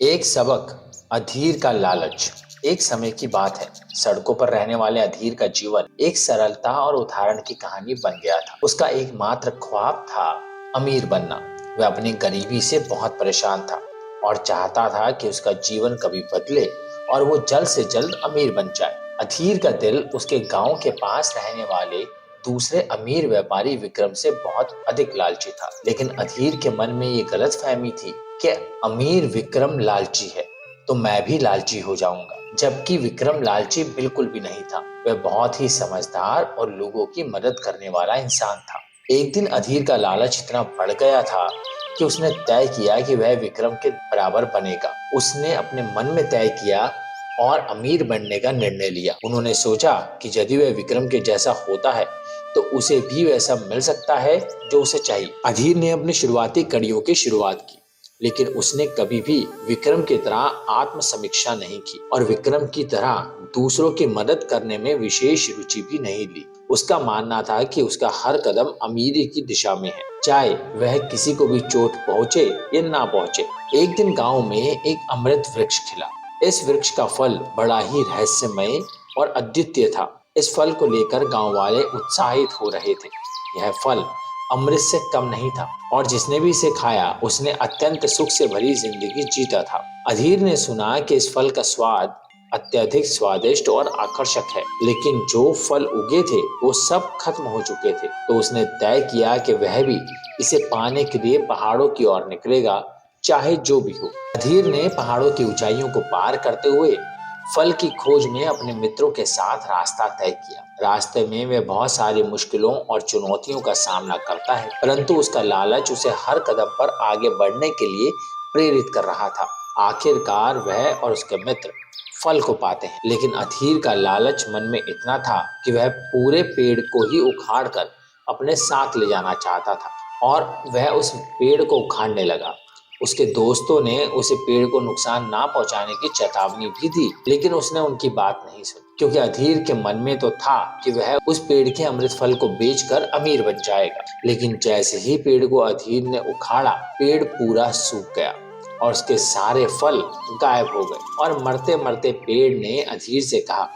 एक सबक, अधीर का लालच। एक समय की बात है, सड़कों पर रहने वाले अधीर का जीवन एक सरलता और उदाहरण की कहानी बन गया था। उसका एकमात्र ख्वाब था अमीर बनना। वह अपनी गरीबी से बहुत परेशान था और चाहता था कि उसका जीवन कभी बदले और वो जल्द से जल्द अमीर बन जाए। अधीर का दिल उसके गांव के पास रहने वाले दूसरे अमीर व्यापारी विक्रम से बहुत अधिक लालची था। लेकिन अधीर के मन में ये गलतफहमी थी कि अमीर विक्रम लालची है तो मैं भी लालची हो जाऊंगा, जबकि विक्रम लालची बिल्कुल भी नहीं था। वह बहुत ही समझदार और लोगों की मदद करने वाला इंसान था। एक दिन अधीर का लालच इतना बढ़ गया था कि उसने तय किया कि वह विक्रम के बराबर बनेगा। उसने अपने मन में तय किया और अमीर बनने का निर्णय लिया। उन्होंने सोचा कि यदि वह विक्रम के जैसा होता है तो उसे भी वैसा मिल सकता है जो उसे चाहिए। अधीर ने अपनी शुरुआती कड़ियों की शुरुआत की, लेकिन उसने कभी भी विक्रम की तरह आत्म समीक्षा नहीं की और विक्रम की तरह दूसरों की मदद करने में विशेष रुचि भी नहीं ली। उसका मानना था कि उसका हर कदम अमीरी की दिशा में है, चाहे वह किसी को भी चोट पहुंचे या ना पहुंचे। एक दिन गांव में एक अमृत वृक्ष खिला। इस वृक्ष का फल बड़ा ही रहस्यमय और अद्वितीय था। इस फल को लेकर गांव वाले उत्साहित हो रहे थे। यह फल अमृत से कम नहीं था और जिसने भी इसे खाया उसने अत्यंत सुख से भरी जिंदगी जीता था। अधीर ने सुना कि इस फल का स्वाद अत्यधिक स्वादिष्ट और आकर्षक है, लेकिन जो फल उगे थे वो सब खत्म हो चुके थे। तो उसने तय किया कि वह भी इसे पाने के लिए पहाड़ों की ओर निकलेगा, चाहे जो भी हो। अधीर ने पहाड़ों की ऊंचाइयों को पार करते हुए फल की खोज में अपने मित्रों के साथ रास्ता तय किया। रास्ते में वह बहुत सारी मुश्किलों और चुनौतियों का सामना करता है, परंतु उसका लालच उसे हर कदम पर आगे बढ़ने के लिए प्रेरित कर रहा था। आखिरकार वह और उसके मित्र फल को पाते हैं, लेकिन अधीर का लालच मन में इतना था कि वह पूरे पेड़ को ही उखाड़ कर अपने साथ ले जाना चाहता था और वह उस पेड़ को उखाड़ने लगा। उसके दोस्तों ने उसे पेड़ को नुकसान ना पहुंचाने की चेतावनी भी दी, लेकिन उसने उनकी बात नहीं सुनी, क्योंकि अधीर के मन में तो था कि वह उस पेड़ के अमृत फल को बेचकर अमीर बन जाएगा। लेकिन जैसे ही पेड़ को अधीर ने उखाड़ा, पेड़ पूरा सूख गया और उसके सारे फल गायब हो गए और मरते मरते पेड़ ने अधीर से कहा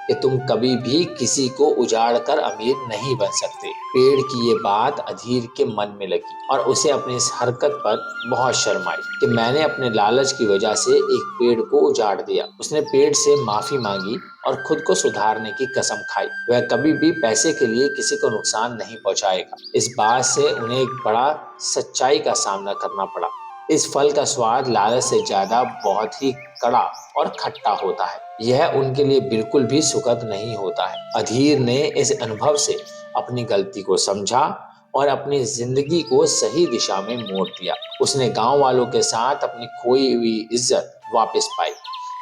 कि तुम कभी भी किसी को उजाड़ कर अमीर नहीं बन सकते। पेड़ की ये बात अधीर के मन में लगी और उसे अपनी इस हरकत पर बहुत शर्म आई कि मैंने अपने लालच की वजह से एक पेड़ को उजाड़ दिया। उसने पेड़ से माफी मांगी और खुद को सुधारने की कसम खाई। वह कभी भी पैसे के लिए किसी को नुकसान नहीं पहुंचाएगा। इस बात से उन्हें एक बड़ा सच्चाई का सामना करना पड़ा। इस फल का स्वाद लालच से ज्यादा बहुत ही कड़ा और खट्टा होता है। यह उनके लिए बिल्कुल भी सुखद नहीं होता है। अधीर ने इस अनुभव से अपनी गलती को समझा और अपनी जिंदगी को सही दिशा में मोड़ दिया। उसने गांव वालों के साथ अपनी खोई हुई इज्जत वापस पाई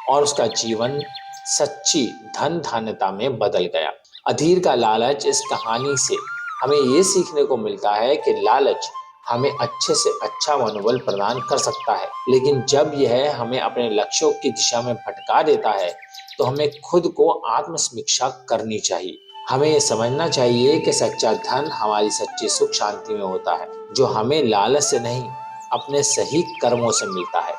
और उसका जीवन सच्ची धन धान्यता में बदल गया। अधीर का लालच इस कहानी से हमें ये सीखने को मिलता है कि लालच हमें अच्छे से अच्छा मनोबल प्रदान कर सकता है, लेकिन जब यह हमें अपने लक्ष्यों की दिशा में भटका देता है तो हमें खुद को आत्मसमीक्षा करनी चाहिए। हमें ये समझना चाहिए कि सच्चा धन हमारी सच्ची सुख शांति में होता है, जो हमें लालच से नहीं अपने सही कर्मों से मिलता है।